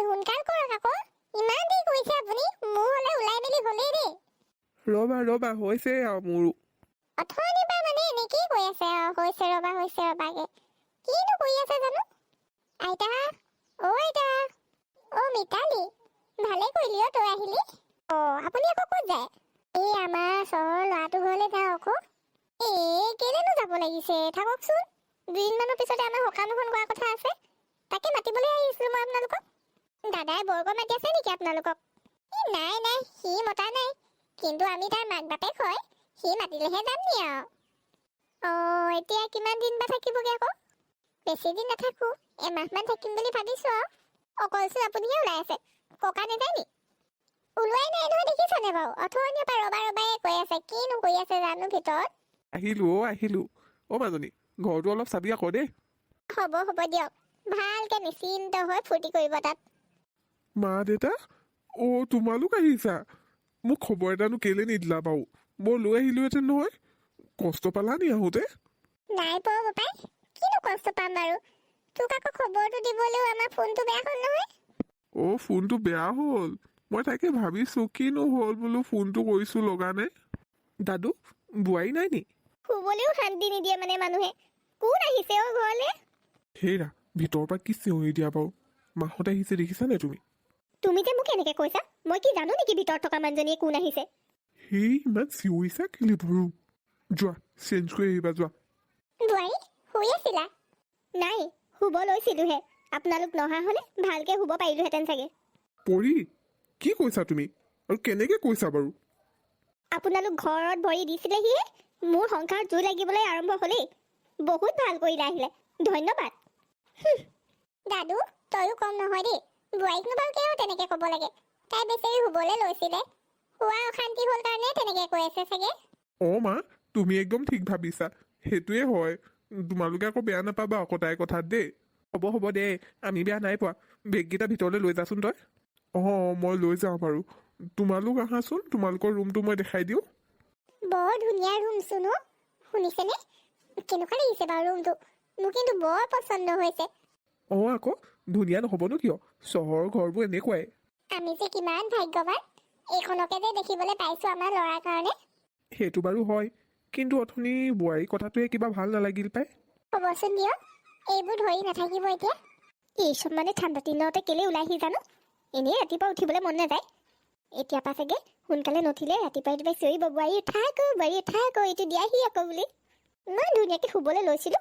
সোনকাল কৰক আকৌ। ইমান দেৰি কৰিছে আপুনি। মোৰ হ'লে ওলাই মেলি হ'লেই দেই। ৰবা হৈছে আৰু মোৰো। অথনিৰ পৰা মানে এনেকেই কৈ আছে আৰু হৈছে ৰবাকে। কিনো কৰি আছে জানো? আইতা, আইতা, মিতালী, ভালে কৰিলি তই আহিলি। আপুনি আকৌ ক'ত যায়? এই আমাৰ চহৰৰ ল'ৰাটোৰ ঘৰলৈ যাওঁ আকৌ। কেলেনো যাব লাগিছে, থাককচোন। দুদিনমানৰ পিছতে আমাৰ সকাম এখন কৰাৰ কথা আছে। তাকে মাতিবলৈ আহিছিলো মই আপোনালোকক। দাদাই বৰকৈ মাতি আছে নেকি আপোনালোকক? নাই, সি মতা নাই। কিন্তু আমি তাৰ মাক বাপেক হয়, সি মাতিলেহে যাম নি আৰু। এতিয়া কিমান দিন বা থাকিবগে আকৌ? বেছি দিন নাথাকো, এমাহমান থাকিম বুলি ভাবিছো আৰু। অকলচোন আপুনিহে ওলাই আছে, ককা নাযায় নি? ওলোৱাই নাই নহয়, দেখিছানে বাৰু? অথনিৰ পৰা ৰবাই কৈ আছে, কিনো কৰি আছে জানো ভিতৰত। আহিলো। মাজনী, ঘৰটো অলপ চাবি আকৌ দেই। হ'ব দিয়ক। ভালকে নিশ্চিন্ত হৈ ফূৰ্তি কৰিব তাত। মা দেউতা, তোমালোক আহিছা? মোক খবৰ এটানো কেলে নিদিলা বাৰু? মই লৈ আহিলোহেঁতেন নহয়। কষ্ট পালা নি আহোঁতে? নাই পোৱা পাপাই, কিনো কষ্ট পাম বাৰু। তোক আকৌ খবৰটো দিবলৈও আমাৰ ফোনটো বেয়া হ'ল নহয়। ফোনটো বেয়া হ'ল? মই তাকে ভাবিছো কিনো হ'ল বোলো, ফোনটো কৰিছো লগা নাই। দাদু, বোৱাৰী নাই নি? শুবলৈও শান্তি নিদিয়ে মানে মানুহে। কোন আহিছে ঘৰলে? হেৰা, ভিতৰৰ পৰা কি চিঞৰি দিয়া বাৰু? মাহঁত আহিছে দেখিছানে তুমি? তুমি যে মোক এনেকে কৈছা, মই কি জানো নেকি ভিতৰত থকা মানুহজনীয়ে কোন আহিছে? ইমান চিঞৰিছা কেলে বাৰু? যোৱা, চেঞ্জ কৰি আহিবা যোৱা। বোৱাৰী, শুই আছিলা? নাই, শুব লৈছিলোহে। আপোনালোক নহা হলে ভালকে শুব পাৰিলোহেঁতেন চাগে। পৰি, কি কৈছা তুমি? আৰু কেনেকে কৈছা বাৰু? আপোনালোক ঘৰত ভৰি দিছিলেহিয়ে, মোৰ সংসাৰত জুই লাগিবলৈ আৰম্ভ হলেই। বহুত ভাল কৰিলে আহিলে, ধন্যবাদ। দাদু, তইও কম নহয় দেই। বোৱাৰীকনো বাৰু কিয় তেনেকে কব লাগে? তাই বেচেৰি শুবলৈ লৈছিলে, শুৱা অশান্তি হ'ল কাৰণে তেনেকে কৈ আছে চাগে। মা, তুমি একদম ঠিক ভাবিছা। সেইটোৱে হয়। তোমালোকে আকৌ বেয়া নাপাবা আকৌ তাইৰ কথাত দেই। হ'ব দে, আমি বেয়া নাই পোৱা। বেগকেইটা ভিতৰলৈ লৈ যাচোন তই। মই লৈ যাওঁ বাৰু। তোমালোক আহাচোন, তোমালোকৰ ৰুমটো মই দেখাই দিওঁ। বৰ ধুনীয়া ৰুম চোন। শুনিছেনে? কেনেকুৱা লাগিছে বাৰু ৰুমটো? মোৰ কিন্তু বৰ পচন্দ হৈছে। আকৌ ধুনীয়া নহ'বনো কিয়? চহৰৰ ঘৰবোৰ এনেকুৱাই। আমি যে কিমান ভাগ্যৱান, এইখনকে যে দেখিবলৈ পাইছো আমাৰ ল'ৰাৰ কাৰণে। সেইটো বাৰু হয়, কিন্তু অথনি বোৱাৰীৰ কথাটোৱে কিবা ভাল নালাগিল পাই। হ'বচোন দিয়ক, এইবোৰ ধৰি নাথাকিব এতিয়া। এইচব মানে ঠাণ্ডা দিনতে কেলে ওলাই আহি জানো? এনেই ৰাতিপুৱা উঠিবলৈ মন নাযায়। এতিয়া পৰা চাগে সোনকালে নুঠিলে ৰাতিপুৱাই চিঞৰিব, বোৱাৰী উঠা আকৌ এইটো দিয়াহি আকৌ বুলি। ইমান ধুনীয়াকে শুবলৈ লৈছিলো,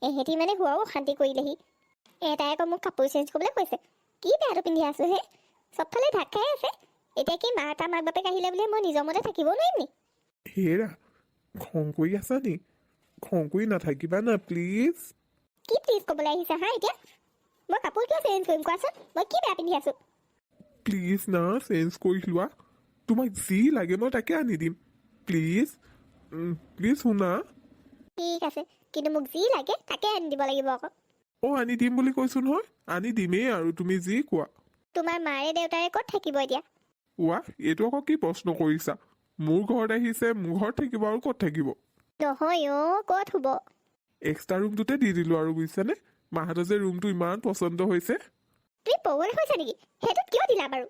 এহেঁতি মানে শুৱাও অশান্তি কৰিলেহি। এটাই আকৌ মোক কাপোৰ চেঞ্জ কৰিবলৈ কৈছে। কি বেয়াটো পিন্ধি আছো হে? চবফালে ঢাক খাই আছে। এতিয়া কি মাক বাপেক আহিলে বুলি মই নিজৰ মতে থাকিব নোৱাৰিম নি? হেৰা, খং কৰি আছা নি? খং কৰি নাথাকিবা না প্লিজ। কি প্লিজ ক'বলৈ আহিছা হা এতিয়া? মই কাপোৰ কিয় চেঞ্জ কৰিম কোৱাচোন? মই কি বেয়া পিন্ধি আছো? প্লিজ না, চেঞ্জ কৰি লোৱা। তোমাক যি লাগে মই তাকে আনি দিম। প্লিজ শুনা। ঠিক আছে, কিন্তু মোক যি লাগে তাকে আনি দিব লাগিব আকৌ। আনি দিম বুলি কৈছো নহয়, আনি দিমেই আৰু তুমি যি কোৱা। তোমাৰ মাৰে দেউতাৰে ক'ত থাকিব এতিয়া? এইটো আকৌ কি প্ৰশ্ন কৰিছা? মোৰ ঘৰত আহিছে, মোৰ ঘৰত থাকিব আৰু ক'ত থাকিব? নহয় ক'ত শুব? এক্সট্ৰা ৰুমটোতে দি দিলো আৰু বুজিছানে? মাহঁতৰ যে ৰুমটো ইমান পচন্দ হৈছে। তুমি পগল হৈছা নেকি? সেইটোত কিয় দিলা বাৰু?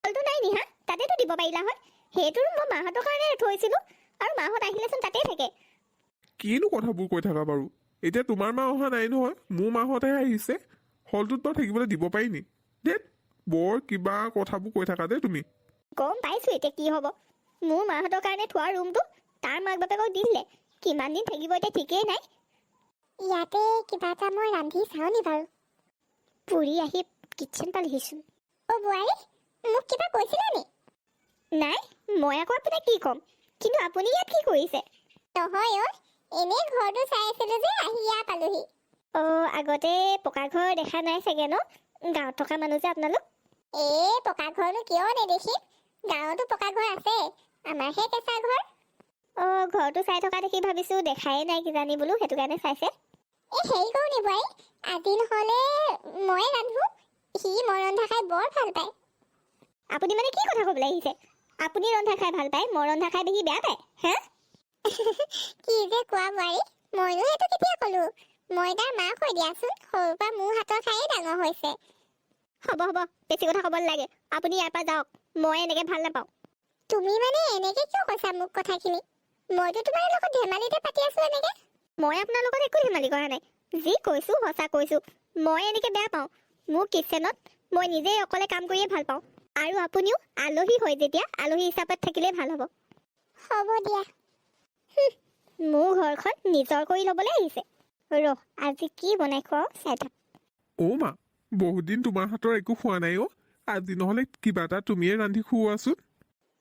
তলটো নাই নি হা? তাতেতো দিব পাৰিলা হয়। সেইটো ৰুম মই মাহঁতৰ কাৰণে থৈছিলো, আৰু মাহঁত আহিলেচোন তাতেই থাকে। কিনো কথাবোৰ কৈ থাকা বাৰু? এতিয়া তোমাৰ মা অহা নাই নহয়, মোৰ মাহঁতেহে আহিছে। হলটোত বাৰু থাকিবলৈ দিব পাৰি নি? দেই, বৰ কিবা কথাবোৰ কৈ থাকা দেই তুমি। গম পাইছো এতিয়া কি হব। মোৰ মাহঁতৰ কাৰণে থোৱা ৰুমটো তাৰ মাক বাপেকক দি দিলে। কিমান দিন থাকিব এতিয়া ঠিকেই নাই। ইয়াতে কিবা এটা মই ৰান্ধি চাওঁ নি বাৰু? পুৰি আহি কিটচেন পালেহিচোন। বোৱাৰী, মোক কিবা কৈছিলা নি? নাই, মই আকৌ আপোনাক কি ক'ম? কিন্তু আপুনি ইয়াত কি কৰিছে? নহয় এনেই ঘৰটো চাই আছিলো যে আহি ইয়াত পালোহি। আগতে পকা ঘৰ দেখা নাই চাগে ন? গাঁৱত থকা মানুহ যে আপোনালোক। পকা ঘৰনো কিয় নেদেখিম? গাঁৱতো পকা ঘৰ আছে, আমাৰহে কেঁচা ঘৰ। ঘৰটো চাই থকা দেখি ভাবিছো দেখাই নাই কিজানি বোলো, সেইটো কাৰণে চাইছে। হেৰি কৰো নি বোৱাৰী, আজি নহলে ময়ে ৰান্ধো। সি মই ৰন্ধা খাই বৰ ভাল পায়। আপুনি মানে কি কথা কবলৈ আহিছে? আপুনি ৰন্ধা খাই ভাল পায়, মই ৰন্ধা খাই দেখি বেয়া পায় হা? কি যে কোৱা বোৱাৰী, মইনো সেইটো কেতিয়া কলো? মই তাৰ মাক হৈ দিয়াচোন, সৰুৰ পৰা মোৰ হাতৰ খায়ে ডাঙৰ হৈছে। হ'ব হ'ব, বেছি কথা ক'ব নালাগে। আপুনি ইয়াৰ পৰা যাওক, মই এনেকে ভাল নাপাওঁ। তুমি মানে এনেকে কিয় কৈছা মোক কথাখিনি? মইতো তোমাৰ লগত ধেমালিতে পাতি আছো এনেকে। মই আপোনাৰ লগত একো ধেমালি কৰা নাই। যি কৈছো সঁচা কৈছো। মই এনেকে বেয়া পাওঁ। মোৰ কিচেনত মই নিজেই অকলে কাম কৰিয়ে ভাল পাওঁ। আৰু আপুনিও আলহী হয় যেতিয়া আলহী হিচাপত থাকিলেই ভাল হ'ব। হ'ব দিয়া। মোৰ ঘৰখন নিজৰ কৰি ল'বলৈ আহিছে। আজি কি বনাই খুৱাও চাই থাক। অ' মা, বহুত দিন তোমাৰ হাতৰ একো খোৱা নাই অ'। আজি নহ'লে কিবা এটা তুমিয়ে ৰান্ধি খুওৱাচোন।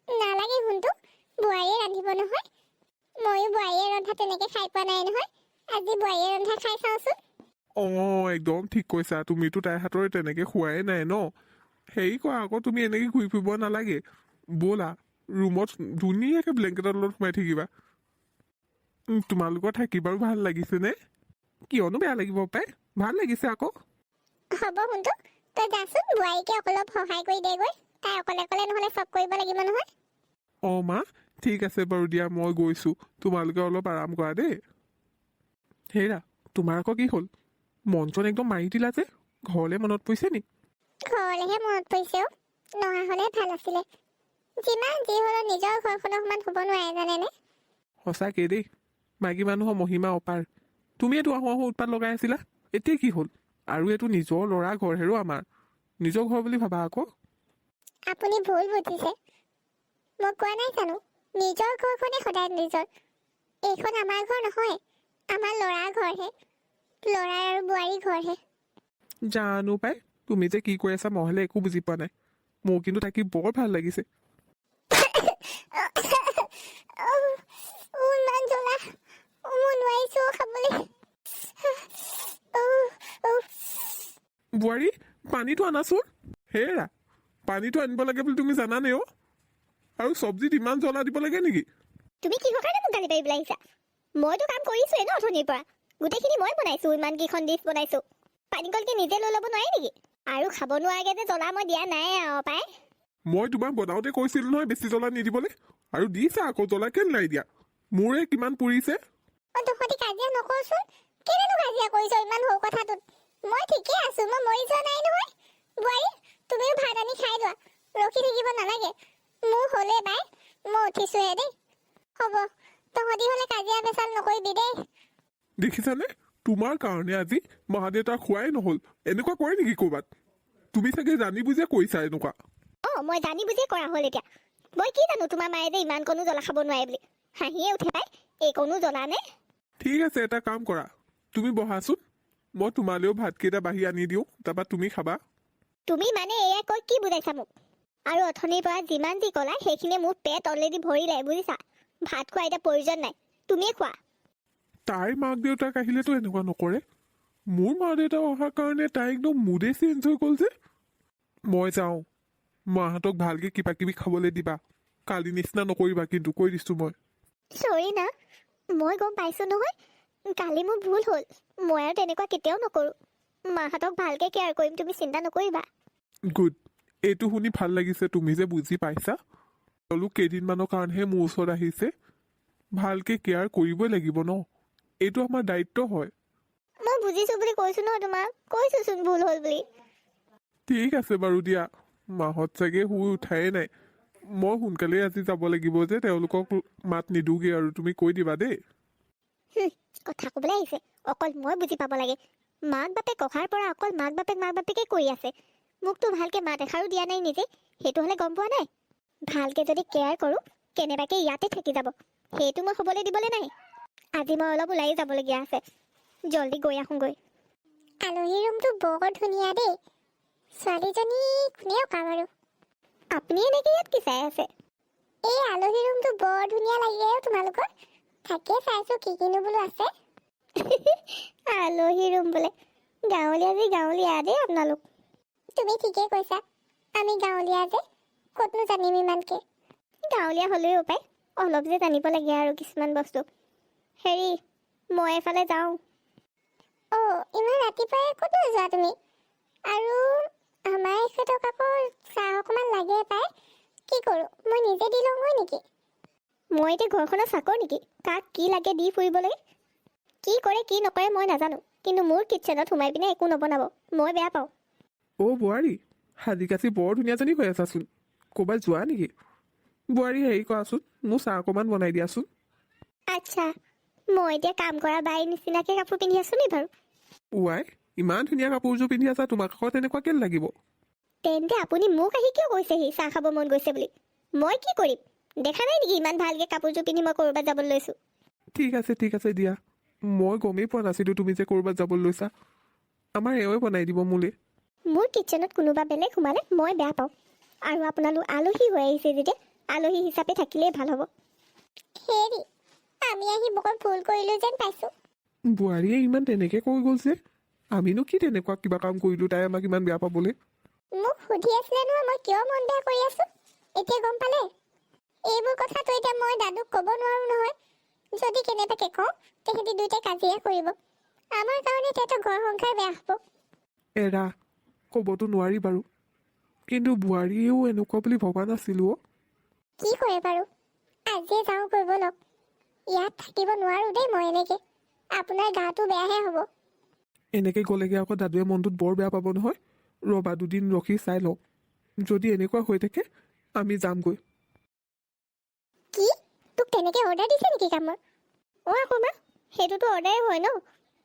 নালাগে ভুন্তু, বোৱাৰীয়ে ৰান্ধিব নহয়। ময়ো বোৱাৰীয়ে ৰন্ধা তেনেকে খাই পোৱা নাই নহয়। আজি বোৱাৰীয়ে ৰন্ধা খাই চাওঁচোন। অ' একদম ঠিক কৈছা। তুমিতো তাইৰ হাতৰ তেনেকে খোৱাই নাই ন। হেৰি কৰা আকৌ, তুমি এনেকে ঘূৰি ফুৰিব নালাগে। ব'লা, ৰুমত ধুনীয়াকে ব্লেংকেটৰ তলত সোমাই থাকিবা। তোমালোকৰ থাকি বাৰু ভাল লাগিছেনে? কিয়নো বেয়া লাগিব পাই, ভাল লাগিছে আকৌ। হ'ব ভুন্তু, তই যাচোন বোৱাৰীকে অলপ সহায় কৰি দেগৈ। তাই অকলে অকলে নহ'লে চব কৰিব লাগিব নহয়। অ' মা, ঠিক আছে বাৰু দিয়া, মই গৈছো। তোমালোকে অলপ আৰাম কৰা দেই। হেৰা, তোমাৰ আকৌ কি হ'ল? মন চন একদম মাৰি দিলা যে, ঘৰলে মনত পৰিছে নি? ঘৰলেহে মনত পৰিছে অ'। নহা হ'লে ভাল আছিলে। যিমান যি হ'লেও নিজৰ ঘৰখনৰ সমান হ'ব নোৱাৰে জানেনে? সঁচাকে দেই, মাইকী মানুহৰ মহিমা অপাৰ। তুমিয়েতো আহোঁ আহোঁ উৎপাত লগাই আছিলা, এতিয়া কি হ'ল? আৰু এইটো নিজৰ ল'ৰা ঘৰ হেৰো আমাৰ, নিজৰ ঘৰ বুলি ভাবা আকৌ। আপুনি ভুল বুজিছে। মই কোৱা নাই জানো, নিজৰ ঘৰখনে সদায় নিজৰ। এইখন আমাৰ ঘৰ নহয়, আমাৰ ল'ৰাৰ ঘৰহে। ল'ৰা আৰু বোৱাৰীৰ ঘৰহে। জানো পাই, তুমি যে কি কৈ আছা মই হ'লে একো বুজি পোৱা নাই। মোৰ কিন্তু থাকি বৰ ভাল লাগিছে। ইমান জ্বলা, মই নোৱাৰিছো খাবলৈ। বোৱাৰী, পানীটো আনাচোন। হেৰা, পানীটো আনিব লাগে বুলি তুমি জানানে অ'? আৰু চব্জিত ইমান জ্বলা দিব লাগে নেকি? তুমি কিহৰ কাৰণে মোক গালি পাৰিবলৈ আহিছা? মইতো কাম কৰিছোৱে ন অথনিৰ পৰা। গোটেইখিনি মই বনাইছো, ইমান কেইখন ডিছ বনাইছো। পানীকলকে নিজে লৈ ল'ব নোৱাৰে নেকি? আৰু খাব নোৱাৰাকে যে জ্বলা মই দিয়া নাই আৰু পাই। মই তোমাক বনাওঁতে কৈছিলো নহয় বেছি জ্বলা নিদিবলৈ, আৰু দিছা আকৌ জ্বলা কেলে নাই দিয়া? মোৰে কিমান পুৰিছে। তহঁতি কাজিয়া নকৰচোন। কেলেনো কাজিয়া কৰিছ ইমান সৰু কথাটোত? মই ঠিকে আছো, মই মৰি যোৱা নাই নহয়। বোৱাৰী, তুমিও ভাত আনি খাই লোৱা, ৰখি থাকিব নালাগে। মোৰ হ'লে বাই, মই উঠিছোহে দেই। হ'ব, তহঁতি হ'লে কাজিয়া পেচাল নকৰিবি দেই। দেখিছানে, তোমাৰ কাৰণে আজি মা দেউতাক খোৱাই নহ'ল। এনেকুৱা কৰে নেকি ক'ৰবাত? তুমি চাগে জানি বুজিয়ে কৰিছা এনেকুৱা। মই জানি বুজিয়ে কৰা হ'ল এতিয়া। মই কি জানো তোমাৰ মায়ে যে ইমান কণো জ্বলা খাব নোৱাৰে বুলি। হাঁহিয়ে উঠে পাই, এই কণো জ্বলা নে? ঠিক আছে, এটা কাম কৰা, তুমি বহাচোন। মই তোমালৈও ভাতকেইটা বাঢ়ি আনি দিওঁ, তাৰপৰা তুমি খাবা। তুমি মানে এয়া কৈ কি বুজাইছা মোক? আৰু অথনিৰ পৰা যিমান যি ক'লা সেইখিনি মোৰ পেট অলৰেডি ভৰিলে, বুজিছা? ভাত খোৱা এতিয়া প্ৰয়োজন নাই, তুমিয়ে খোৱা। তাইৰ মাক দেউতাক আহিলেতো এনেকুৱা নকৰে। মোৰ মা দেউতা অহাৰ কাৰণে তাই একদম মুডে চেঞ্জ হৈ গ'ল যে। মই যাওঁ, মাহঁতক ভালকে কিবা কিবি খাবলৈ দিবা। কালি নিচিনা নকৰিবা কিন্তু, কৈ দিছো মই। চৰি না, মই গম পাইছো নহয়। কালি মোৰ ভুল হ'ল। মই আৰু তেনেকুৱা কেতিয়াও নকৰো। মাহঁতক ভালকে কেয়াৰ কৰিম, তুমি চিন্তা নকৰিবা। গুড, এইটো শুনি ভাল লাগিছে তুমি যে বুজি পাইছা। তেওঁলোক কেইদিনমানৰ কাৰণেহে মোৰ ওচৰত আহিছে। ভালকে কেয়াৰ কৰিবই লাগিব ন, এইটো আমাৰ দায়িত্ব হয়। মই বুজিছো বুলি কৈছো ন তোমাক, কৈছোচোন ভুল হ'ল বুলি। ঠিক আছে বাৰু দিয়া, মাহঁত চাগে শুই উঠাই নাই। মই সোনকালে আজি যাব লাগিব যে, তেওঁলোকক মাত নিদোগে আৰু তুমি কৈ দিবা দেই। কথা ক'বলৈ আহিছে, অকল মই বুজি পাব লাগে। মাক বাপেক অহাৰ পৰা অকল মাক বাপেকে কৰি আছে। মোকতো ভালকে মাত এষাৰো দিয়া নাই নিজে, সেইটো হ'লে গম পোৱা নাই। ভালকে যদি কেয়াৰ কৰো, কেনেবাকে ইয়াতে থাকি যাব, সেইটো মই হ'বলৈ দিবলৈ নাই। আজি মই অলপ ওলাই যাবলগীয়া আছে, জল্দি গৈ আহোঁগৈ। আলহী ৰুমটো বৰ ধুনীয়া দেই। ছোৱালীজনী কোনে অঁকা বাৰু? আপুনি এনেকে ইয়াত কি চাই আছে? এই আলহী ৰুমটো বৰ ধুনীয়া লাগে তোমালোকৰ। তাকে চাইছো কি কিনো বোলো আছে। আলহী ৰুম বোলে, গাঁৱলীয়া দেই আপোনালোক। তুমি ঠিকেই কৈছা, আমি গাঁৱলীয়া যে, ক'তনো জানিম ইমানকে। গাঁৱলীয়া হ'লেও পাই, অলপ যে জানিব লাগে আৰু কিছুমান বস্তু। হেৰি, মই এফালে যাওঁ। ইমান ৰাতিপুৱাই ক'তো যোৱা তুমি? আৰু আমাৰ এখেতক আকৌ চাহ অকণমান লাগে পাই। কি কৰোঁ, মই নিজে দি লওঁগৈ নেকি? মই এতিয়া ঘৰখনৰ চাকৰ নেকি, কাক কি লাগে দি ফুৰিবলৈ? কি কৰে কি নকৰে মই নাজানো, কিন্তু মোৰ কিটচেনত সোমাই পিনে একো নবনাব, মই বেয়া পাওঁ। অ' বোৱাৰী, সাজি কাচি বৰ ধুনীয়াজনী হৈ আছাচোন। ক'ৰবাত যোৱা নেকি? বোৱাৰী হেৰি কৰাচোন, মোৰ চাহ অকণমান বনাই দিয়াচোন। আচ্ছা, মই এতিয়া কাম কৰা বাই নিচিনাকৈ কাপোৰ পিন্ধি আছোঁ নি বাৰু? ৱাই, ইমান ধুনীয়া কাপোৰযোৰ পিন্ধি আছা, তোমাক আকৌ তেনেকুৱা কেলে লাগিব? তেন্তে আপুনি মোক আহি কিয় কৈছেহি চাহ খাব মন গৈছে বুলি? মই কি কৰিম? দেখা নাই নেকি ইমান ভালকৈ কাপোৰযোৰ পিন্ধি মই ক'ৰবাত যাবলৈ লৈছোঁ? ঠিক আছে দিয়া। মই গমেই পোৱা নাছিলোঁ তুমি যে ক'ৰবাত যাবলৈ লৈছা। আমাৰ এওঁৱে বনাই দিব মোলৈ। মোৰ কিটচেনত কোনোবা বেলেগ সোমালে মই বেয়া পাওঁ। আৰু আপোনালোক আলহী হৈ আহিছে যেতিয়া আলহী হিচাপে থাকিলেই ভাল হ'ব। হেৰি, আমি আহি বৰ ভুল কৰিলোঁ যেন পাইছোঁ। বোৱাৰীয়ে ইমান তেনেকৈ কৈ গ'ল যে, আমিনো কি তেনেকুৱা কিবা কাম কৰিলোঁ তাই আমাক ইমান বেয়া পাবলৈ? মোক সুধি আছিলে নহয় মই কিয় মন বেয়া কৰি আছোঁ। এতিয়া গম পালে? এইবোৰ কথাটো এতিয়া মই দাদুক ক'ব নোৱাৰোঁ নহয়। যদি কেনেবাকৈ কওঁ তেহেঁতি দুয়োটাই কাজিয়া কৰিব। আমাৰ কাৰণে তেহেঁতৰ ঘৰ সংসাৰ বেয়া হ'ব। এৰা, ক'বতো নোৱাৰি বাৰু, কিন্তু বোৱাৰীয়েও এনেকুৱা বুলি ভবা নাছিলোঁ অ'। কি কৰে বাৰু? আজিয়ে যাওঁ কৰিব লওক। ইয়াত থাকিব নোৱাৰোঁ দেই মই এনেকৈ। আপোনাৰ গাটো বেয়াহে হ'ব। এনেকৈ গ'লেগৈ আকৌ দাদুৱে মনটোত বৰ বেয়া পাব নহয়। ৰ'বা, দুদিন ৰখি চাই লওঁ। যদি এনেকুৱা হৈ থাকে আমি যামগৈ। কি? তোক তেনেকৈ অৰ্ডাৰ দিছে নেকি কামৰ? অঁ আকৌ মা, সেইটোতো অৰ্ডাৰেই হয় ন।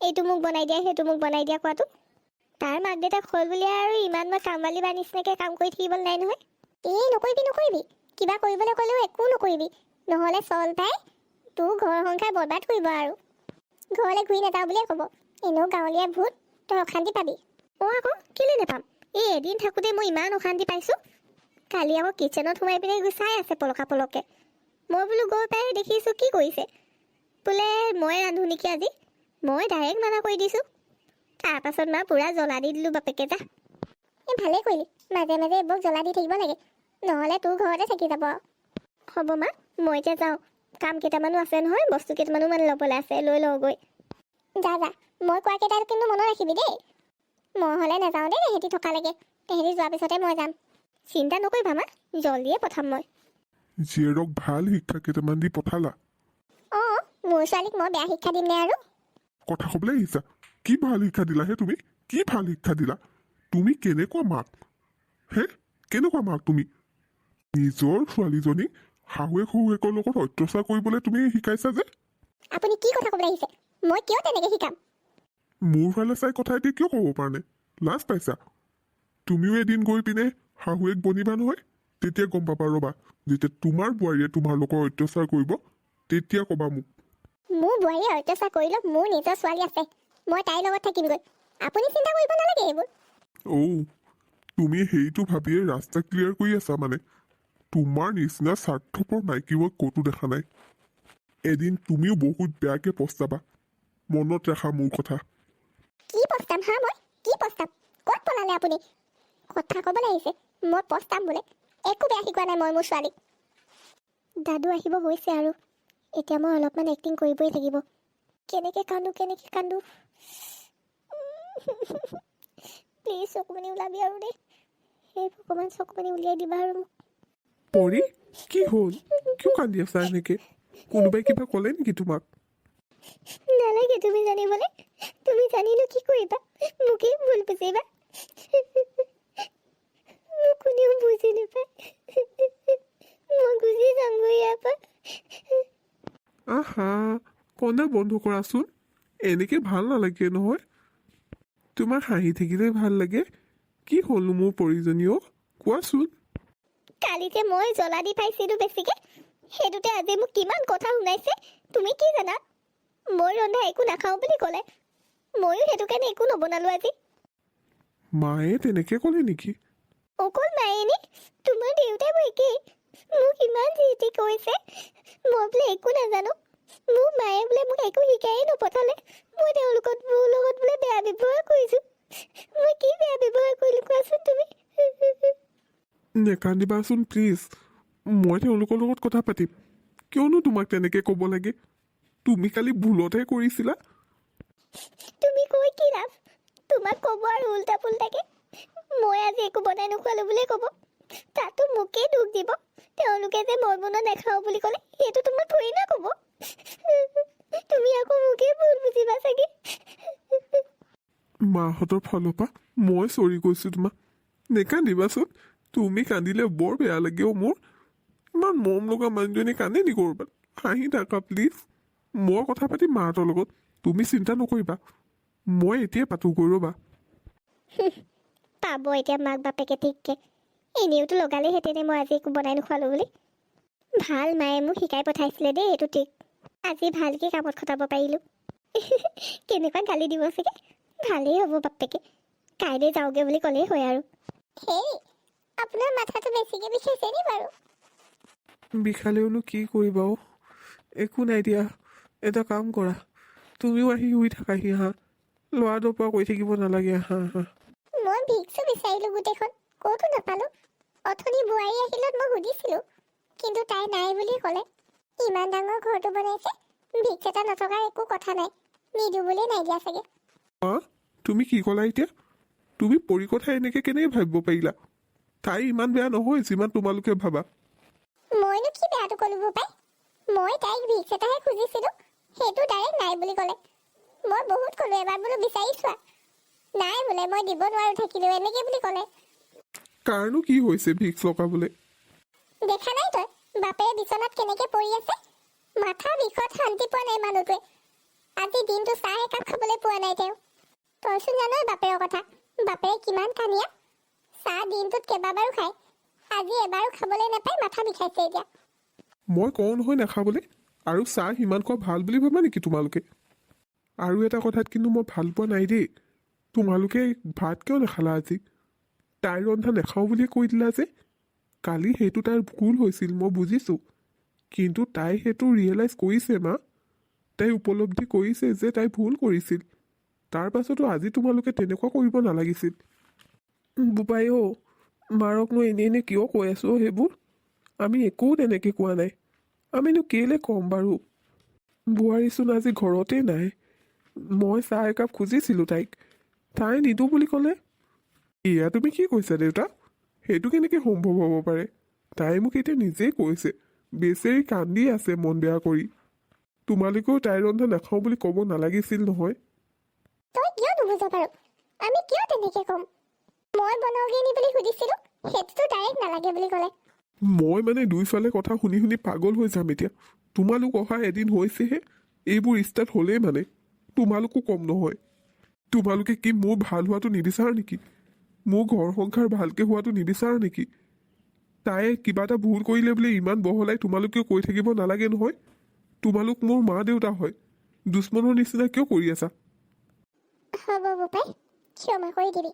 এইটো মোক বনাই দিয়া, সেইটো মোক বনাই দিয়া কোৱাটো। তাৰ মাক দেউতাক হ'ল বুলি আৰু ইমান মই কামবালি বা নিচিনাকৈ কাম কৰি থাকিবলৈ নাই নহয়। এই নকৰিবি। কিবা কৰিবলৈ ক'লেও একো নকৰিবি, নহ'লে চল পাই তোৰ ঘৰ সংসাৰ বৰবাদ কৰিব আৰু। ঘৰলৈ ঘূৰি নাযাওঁ বুলিয়ে ক'ব। এনেও গাঁৱলীয়া ভূত, তই অশান্তি পাবি। অঁ আকৌ কেলৈ নাপাম? এই এদিন থাকোঁতে মই ইমান অশান্তি পাইছোঁ। কালি আকৌ কিটচেনত সোমাই পিনে চাই আছে পলককৈ। মই বোলো গৈ পাই দেখিছোঁ কি কৰিছে। বোলে মই ৰান্ধো নেকি আজি। মই ডাইৰেক্ট মানা কৰি দিছোঁ। তাৰপাছত মা পূৰা জ্বলা দি দিলোঁ বাপেকে যা। এই ভালেই কৰিলি, মাজে মাজে এইবোৰ জ্বলা দি থাকিব লাগে, নহ'লে তোৰ ঘৰতে থাকি যাব। হ'ব মা, মই এতিয়া যাওঁ। কাম কেইটামানো আছে নহয়, বস্তু কেইটামানো মানে ল'বলৈ আছে, লৈ লওঁগৈ। যা, মই কোৱা কেইটা কিন্তু মনত ৰাখিবি দেই। মই হ'লে নাযাওঁ দেই তেহেঁতি থকালৈকে। তেহেঁতি যোৱাৰ পিছতে মই যাম। চিন্তা নকৰিবা মা, জল্দিয়ে পঠাম মই। জীয়েৰক ভাল শিক্ষা কেইটামান দি পঠালা? অঁ, মোৰ ছোৱালীক মই বেয়া শিক্ষা দিম নে আৰু? কথা ক'বলৈ আহিছা? কি ভাল শিক্ষা দিলা হে তুমি? কি ভাল শিক্ষা দিলা? তুমি কেনেকুৱা মাক হে? কেনেকুৱা মাক তুমি? নিজৰ ছোৱালীজনীক শাহুৱেকৰ লগত অত্যাচাৰ কৰিবলৈ তুমি শিকাইছা যে? আপুনি কি কথা ক'বলৈ আহিছে? মই কিয় তেনেকৈ শিকাম? মোৰ ফালে চাই কথা এতিয়া কিয় ক'ব পৰা নাই? লাজ পাইছা? তুমিও এদিন গৈ পিনে শাহুৱেক বনিবা নহয়, তেতিয়া গম পাবা। ৰ'বা, যেতিয়া তোমাৰ বোৱাৰীয়ে তোমালোকৰ অত্যাচাৰ কৰিব তেতিয়া ক'বা মোক। মোৰ বোৱাৰীয়ে অত্যাচাৰ কৰিলেও মোৰ নিজৰ ছোৱালী আছে, মই তাইৰ লগত থাকিমগৈ। আপুনি চিন্তা কৰিব নালাগে এইবোৰ। অ', তুমি সেইটো ভাবিয়ে ৰাস্তা ক্লিয়াৰ কৰি আছা মানে? তোমাৰ নিচিনা স্বাৰ্থপৰ মাইকী মই ক'তো দেখা নাই। এদিন তুমিও বহুত বেয়াকৈ পস্তাবা, মনত ৰাখা মোৰ কথা। কি পস্তাম হা? মই কি পস্তাম? ক'ত পলালে আপুনি? কথা ক'বলৈ আহিছে, মই পস্তাম বোলে? একো বেয়া শিকোৱা নাই মই মোৰ ছোৱালীক। দাদু আহিব হৈছে আৰু এতিয়া মই অলপমান এক্টিং কৰিবই লাগিব। কেনেকৈ কান্দো। প্লিজ চকুপানী ওলাবি আৰু দেই। সেই ভগৱান চকুপানী উলিয়াই দিবা আৰু মোক। পৰি, কি হ'ল? কিয় কান্দি আছা এনেকে? কোনোবাই কিবা ক'লে নেকি তোমাক? নালাগে তুমি জানিবলৈ। তুমি জানিনো কি কৰিবা? মোকেই ভুল বুজিবা। মোক কোনেও বুজি নাপায়। মই গুচি যামগৈ ইয়াৰ পৰা। আহা, কন্দা বন্ধ কৰাচোন। এনেকে ভাল নালাগে নহয়। তোমাৰ হাঁহি থাকিলে ভাল লাগে। কি হ'লনো মোৰ পৰিজনীয়? কোৱাচোন। কালি যে মই জ্বলা দি পাইছিলোঁ বেছিকে, সেইটোতে আজি মোক কিমান কথা শুনাইছে। তুমি কি জানা? মই ৰন্ধা একো নাখাওঁ বুলি ক'লে। ময়ো সেইটো কাৰণে একো নবনালোঁ আজি। মায়ে তেনেকে ক'লে নেকি? অকল মায়ে নে? তোমাৰ দেউতাই মোৰ একেই। মোক ইমান যি কৈছে, মই বোলে একো নাজানো। মোৰ মায়ে বোলে মোক একো শিকায়ে নপঠালে। মই তেওঁলোকৰ লগত বোলে বেয়া ব্যৱহাৰ কৰিছোঁ। মই কি বেয়া ব্যৱহাৰ কৰিলোঁ কোৱাচোন তুমি? নেকান্দিবাচোন প্লিজ। মই তেওঁলোকৰ লগত কথা পাতিম। কিয়নো তোমাক তেনেকে ক'ব লাগে? তুমি কালি ভুলতহে কৰিছিলা। তুমি কৈ কি লাভ? তোমাক ক'ব আৰু উল্টা পুল্টাকে। মই আজি একো বনাই নোখোৱালো বুলিয়ে ক'ব। তাতো মোকেই দুখ দিব। তেওঁলোকে যে মই বনোৱা নাখাওঁ বুলি ক'লে, সেইটো তোমাক থৰি না ক'ব। তুমি আকৌ মোকেই ভুল বুজিবা চাগে। মাহঁতৰ ফালৰ পৰা মই চৰি কৈছোঁ তোমাক। নেকান্দিবাচোন। তুমি কান্দিলে বৰ বেয়া লাগে অ' মোৰ। ইমান মৰম লগা মানুহজনী কান্দে নি ক'ৰবাত? হাঁহি থাকা প্লিজ। মই কথা পাতিম মাহঁতৰ লগত, তুমি চিন্তা নকৰিবা। মই এতিয়াই পাতোগৈ ৰ'বা। পাব এতিয়া মাক বাপেকে ঠিককে। এনেওতো লগালেহেঁতেনে মই আজি একো বনাই নোখোৱালো বুলি। ভাল মায়ে মোক শিকাই পঠাইছিলে দেই এইটো ঠিক। আজি ভালকৈ কামত খটাব পাৰিলোঁ। কেনেকুৱা গালি দিব চাগে। ভালেই হ'ব বাপেকে, কাইলৈ যাওঁগৈ বুলি ক'লেই হয় আৰু। সেই আপোনাৰ মাথাটো বেছিকৈ বিষাইছে নি বাৰু? বিষালেওনো কি কৰিবা অ'? একো নাই দিয়া, এটা কাম কৰা, তুমিও আহি শুই থাকাহি হা। ল'ৰা দপৰা কৰি থাকিব নালাগে, হা হা। মই ভিক্সো বিচাৰিলোঁ গোটেইখন, ক'তো নাপালোঁ। অথনি বোৱাৰী আহিলত মই সুধিছিলোঁ, কিন্তু তাই নাই বুলি ক'লে। ইমান ডাঙৰ ঘৰটো বনাইছে, ভিক্স এটা নথকাৰ একো কথা নাই। নিদিওঁ বুলিয়ে নাই দিয়া চাগে। মা, তুমি কি ক'লা এতিয়া? তুমি পৰি কথা এনেকৈ কেনেকৈ ভাবিব পাৰিলা? তাই ইমান বেয়া নহয় যিমান তোমালোকে ভাবা। মইনো কি বেয়াটো ক'লো বোপাই? মই তাইক ভিক্স এটাহে খুজিছিলোঁ, সেইটো ডাইৰেক্ট নাই বুলি ক'লে। মই বহুত ক'লোঁ এবাৰ বোলো বিচাৰি চোৱা, নাই বোলে মই দিব নোৱাৰোঁ থাকিলেও, এনেকৈ বুলি ক'লে। কাৰণো কি হৈছে ভিক্স লগাবলৈ? দেখা নাই তই বাপেৰে বিচনাত কেনেকৈ পৰি আছে? মাথা বিষত শান্তি পোৱা নাই মানুহটোৱে। আজি দিনটো চাহ একাপ খাবলৈ পোৱা নাই তেওঁ। তইচোন জানই বাপেৰৰ কথা, বাপেৰে কিমান কানিয়া। চাহ দিনটোত কেইবাবাৰো খায়, আজি এবাৰো খাবলৈ নাপায়, মাথা বিষাইছে এতিয়া। মই কওঁ নহয় নাখাবলৈ, আৰু চাহ সিমান খোৱা ভাল বুলি ভাবা নেকি তোমালোকে? আৰু এটা কথাত কিন্তু মই ভাল পোৱা নাই দেই, তোমালোকে ভাত কিয় নাখালা আজি? তাইৰ ৰন্ধা নাখাওঁ বুলিয়ে কৈ দিলা যে। কালি সেইটো তাইৰ ভুল হৈছিল, মই বুজিছোঁ, কিন্তু তাই সেইটো ৰিয়েলাইজ কৰিছে মা। তাই উপলব্ধি কৰিছে যে তাই ভুল কৰিছিল। তাৰ পাছতো আজি তোমালোকে তেনেকুৱা কৰিব নালাগিছিল। বোপাই অ', মাৰকনো এনেই এনে কিয় কৈ আছোঁ সেইবোৰ? আমি একো তেনেকৈ কোৱা নাই। আমিনো কেলৈ ক'ম বাৰু? বোৱাৰীচোন আজি ঘৰতে নাই। মই চাহ একাপ খুজিছিলোঁ তাইক, তাই নিদোঁ বুলি ক'লে। এয়া তুমি কি কৈছা দেউতা? সেইটো কেনেকৈ সম্ভৱ হ'ব পাৰে? তাই মোক এতিয়া নিজেই কৈছে, বেচেৰি কান্দি আছে মন বেয়া কৰি। তোমালোকেও তাইৰ ৰন্ধা নাখাওঁ বুলি ক'ব নালাগিছিল নহয়। তই কিয় নুবুজ বাৰু? আমি কিয় তেনেকৈ ক'ম? মই বনাওঁগৈ নি বুলি সুধিছিলোঁ, সেইটোতো ডাইৰেক্ট নালাগে বুলি ক'লে। মই মানে দুইফালে কথা শুনি শুনি পাগল হৈ যাম এতিয়া। তোমালোক অহা এদিন হৈছেহে, এইবোৰ ষ্টাৰ্ট হ'লেই মানে। তোমালোকো কম নহয়। তোমালোকে কি মোৰ ভাল হোৱাটো নিবিচাৰা নেকি? মোৰ ঘৰ সংসাৰ ভালকৈ হোৱাটো নিবিচাৰা নেকি? তাই কিবা এটা ভুল কৰিলে বুলি ইমান বহলাই তোমালোকেও কৈ থাকিব নালাগে নহয়। তোমালোক মোৰ মা দেউতা হয়, দুশ্মনৰ নিচিনা কিয় কৰি আছা? হ'ব বোপাই, ক্ষমা কৰি দিবি,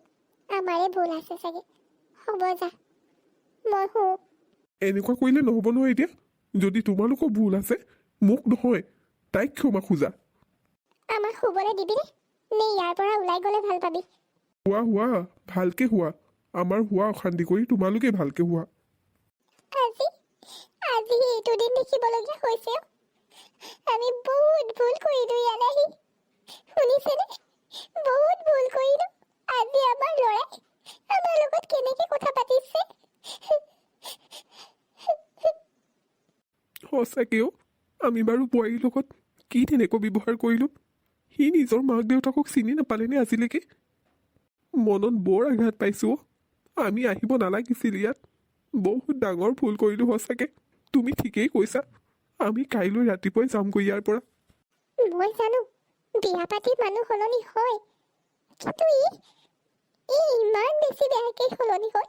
আমাৰে ভুল আছে চাগে। হ'ব যা, মই শুওঁ। এনেকুৱা কৰিলে নহ'ব নহয় এতিয়া। যদি তোমালোকৰ ভুল আছে, মোক নহয়, তাইক ক্ষমা খোজা। আমাক শুবলৈ দিবিনে? নে ইয়াৰ পৰা ওলাই গ'লে ভাল পাবি? হোৱা হোৱা, ভালকে হোৱা। আমাৰ হোৱা অশান্তি কৰি তোমালোকে ভালকে হোৱা। আজি আজি এইটো দিন দেখিবলগীয়া হৈছে। আমি বহুত ভুল কৰিলোঁ ইয়াত আহি, শুনিছেনে? বহুত ভুল কৰিলোঁ। আজি আমাৰ ল'ৰাই আমাৰ লগত কেনেকৈ কথা পাতিছে। সঁচাকেও আমি বাৰু বোৱাৰীৰ লগত কি তেনেকুৱা ব্যৱহাৰ কৰিলোঁ? সি নিজৰ মাক দেউতাকক চিনি নাপালেনে আজিলৈকে? মনত বৰ আঘাত পাইছোঁ। আমি আহিব নালাগিছিল ইয়াত। বহুত ডাঙৰ ভুল কৰিলোঁ সঁচাকৈ। তুমি ঠিকেই কৈছা, আমি কাইলৈ ৰাতিপুৱাই যামগৈ ইয়াৰ পৰা। মই জানো বিয়া পাতি মানুহ সলনি হয়, কিন্তু ই ইমান বেছি বেয়াকৈ সলনি হ'ল।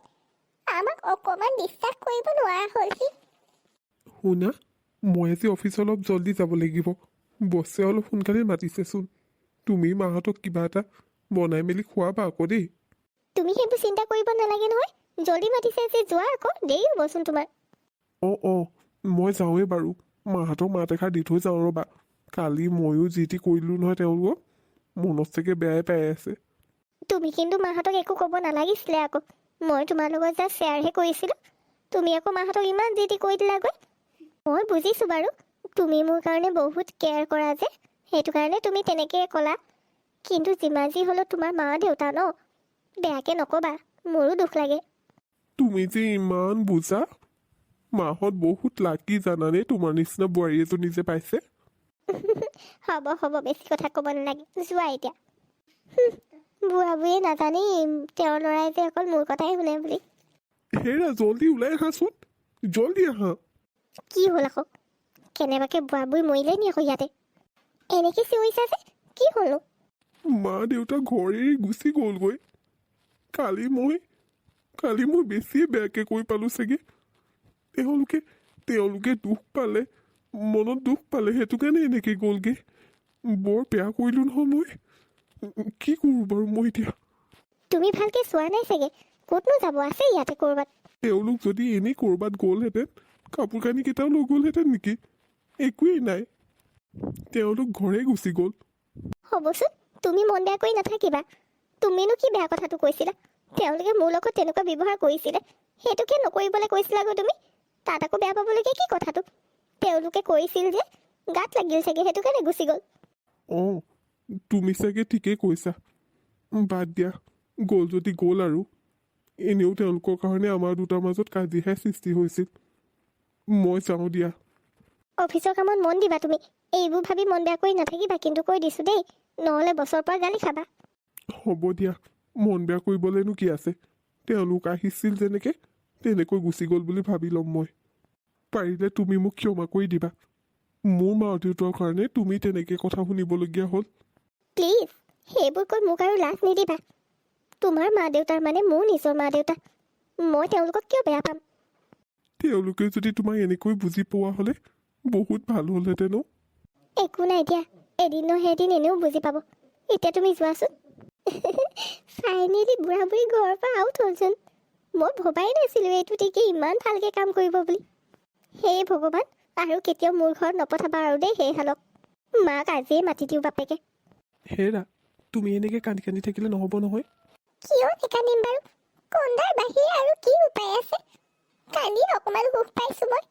আমাক অকণমান বিশ্বাস কৰিব নোৱাৰা হ'ল সি। শুনা, মই আজি অফিচ অলপ জল্দি যাব লাগিব। বছে অলপ সোনকালে মাতিছেচোন। তুমি মাহঁতক কিবা এটা বনাই মেলি খোৱাবা আকৌ দেই। তুমি সেইবোৰ চিন্তা কৰিব নালাগে নহয়। জল্দি মাতিছে যে যোৱা আকৌ, দেৰি হ'বচোন তোমাৰ। অঁ, মই যাওঁৱেই বাৰু। মাহঁতক মাত এষাৰ দি থৈ যাওঁ ৰ'বা। কালি ময়ো যি টি কৰিলোঁ নহয় তেওঁলোকক, মনত চাগে বেয়াই পাই আছে। তুমি কিন্তু মাহঁতক একো ক'ব নালাগিছিলে আকৌ। মই তোমাৰ লগত জাষ্ট শ্বেয়াৰহে কৰিছিলোঁ। তুমি আকৌ মাহঁতক ইমান যি টি কৈ দিলাগৈ। মই বুজিছোঁ বাৰু, তুমি মোৰ কাৰণে বহুত কেয়াৰ কৰা যে, সেইটো কাৰণে তুমি তেনেকৈ ক'লা। কিন্তু যিমান যি হ'লেও তোমাৰ মা দেউতা ন, বেয়াকৈ নক'বা, মোৰো দুখ লাগে। তুমি যে ইমান বুজা। মাহঁত বহুত লাকি জানানে, তোমাৰ নিচিনা বোৱাৰী এজনী যে পাইছে। হ'ব বেছি কথা ক'ব নালাগে, যোৱা এতিয়া। বুঢ়া বুঢ়ীয়ে নাজানেই তেওঁৰ ল'ৰাই যে অকল মোৰ কথাই শুনে বুলি। হেৰা জল্দি ওলাই আহাচোন, জল্দি আহা। কি হ'ল আকৌ? কেনেবাকে বুঢ়া বুঢ়ী মৰিলে নি আকৌ ইয়াতে? এনেকৈ চিঞৰিছা যে কি হ'লনো? মা দেউতা ঘৰে গুচি গ'লগৈ। কালি মই বেছিয়ে বেয়াকৈ কৈ পালোঁ চাগে। তেওঁলোকে দুখ পালে, মনত দুখ পালে, সেইটো কাৰণে এনেকৈ গ'লগৈ। বৰ বেয়া কৰিলোঁ নহয় মই। কি কৰোঁ বাৰু মই এতিয়া? তুমি ভালকৈ চোৱা নাই চাগে। ক'তনো যাব, আছে ইয়াতে ক'ৰবাত। তেওঁলোক যদি এনেই ক'ৰবাত গ'লহেঁতেন, কাপোৰ কানিকেইটাও লৈ গ'লহেঁতেন নেকি? একোৱেই নাই, তেওঁলোক ঘৰে গুচি গ'ল। হ'বচোন, তুমি মন বেয়া কৰি নাথাকিবা। তুমিনো কি বেয়া কথাটো কৈছিলা? তেওঁলোকে মোৰ লগত তেনেকুৱা ব্যৱহাৰ কৰিছিলে, সেইটোকে নকৰিবলৈ কৈছিলা গৈ তুমি। তাত আকৌ বেয়া পাবলগীয়া কি কথাটো? তেওঁলোকে কৰিছিল যে গাত লাগিল চাগে, সেইটো কাৰণে গুচি গ'ল। অঁ, তুমি চাগে ঠিকেই কৈছা। বাদ দিয়া, গ'ল যদি গ'ল আৰু। এনেও তেওঁলোকৰ কাৰণে আমাৰ দুটাৰ মাজত কাজিয়াহে সৃষ্টি হৈছিল। মই যাওঁ দিয়া। অফিচৰ কামত মন দিবা তুমি। এইবোৰ ভাবি মন বেয়া কৰি নাথাকিবা, কিন্তু কৈ দিছোঁ দেই, নহ'লে বছৰৰ পৰা গালি খাবা। হ'ব দিয়া, মন বেয়া কৰিবলৈনো কি আছে? তেওঁলোক আহিছিল যেনেকৈ তেনেকৈ গুচি গ'ল বুলি ভাবি ল'ম মই। পাৰিলে তুমি মোক ক্ষমা কৰি দিবা। মোৰ মা দেউতাৰ কাৰণে তুমি তেনেকৈ কথা শুনিবলগীয়া হ'ল। প্লিজ, সেইবোৰ কৈ মোক আৰু লাজ নিদিবা। তোমাৰ মা দেউতাৰ মানে মোৰ নিজৰ মা দেউতা। মই তেওঁলোকক কিয় বেয়া পাম? তেওঁলোকে যদি তোমাক এনেকৈ বুজি পোৱা হ'লে বহুত ভাল হ'লহেঁতেন। একো নাই দিয়া, এদিন নহয় এদিন এনেও বুজি পাব। এতিয়া তুমি যোৱাচোন। ফাইনেলি বুঢ়া বুঢ়ী ঘৰৰ পৰা আউট হ'লচোন। মই ভবাই নাছিলোঁ এইটো ঠিকেই ইমান ভালকৈ কাম কৰিব বুলি। হে ভগৱান, আৰু কেতিয়াও মোৰ ঘৰত নপঠাবা আৰু দেই সেই হালক। মাক আজিয়ে মাতি দিওঁ বাপেকে। হেৰা, তুমি এনেকৈ কান্দি কান্দি থাকিলে নহ'ব নহয়। কিয় নিকান্দিম বাৰু? কন্দাৰ বাহিৰে আৰু কি উপায় আছে? কালি অকণমান সুখ পাইছোঁ মই।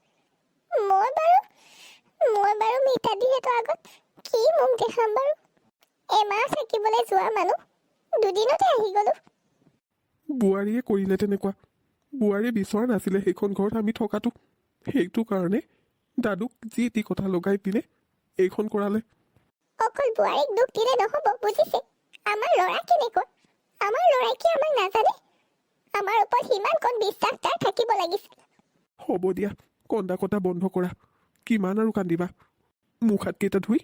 মই বাৰু মিতাদিহঁতৰ আগত কি মুখ দেখাম বাৰু? এমাহ থাকিবলৈ যোৱা মানুহ, দুদিনতে আহি গ'লো। বোৱাৰীয়ে কৰিলে তেনেকুৱা। বোৱাৰীয়ে বিচৰা নাছিলে সেইখন ঘৰত আমি থকাটো। সেইটো কাৰণে দাদুক যি টি কথা লগাই পিনে এইখন কৰালে। অকল বোৱাৰীক দুখ দিলে নহ'ব, বুজিছে? আমাৰ ল'ৰা কেনেকুৱা? আমাৰ ল'ৰাই কি আমাক নাজানে? আমাৰ ওপৰত সিমান কণ বিশ্বাস তাৰ থাকিব লাগিছিল। হ'ব দিয়া, কন্দা কটা বন্ধ কৰা। কিমান আৰু কান্দিবা? মুখ হাতকেইটা ধুই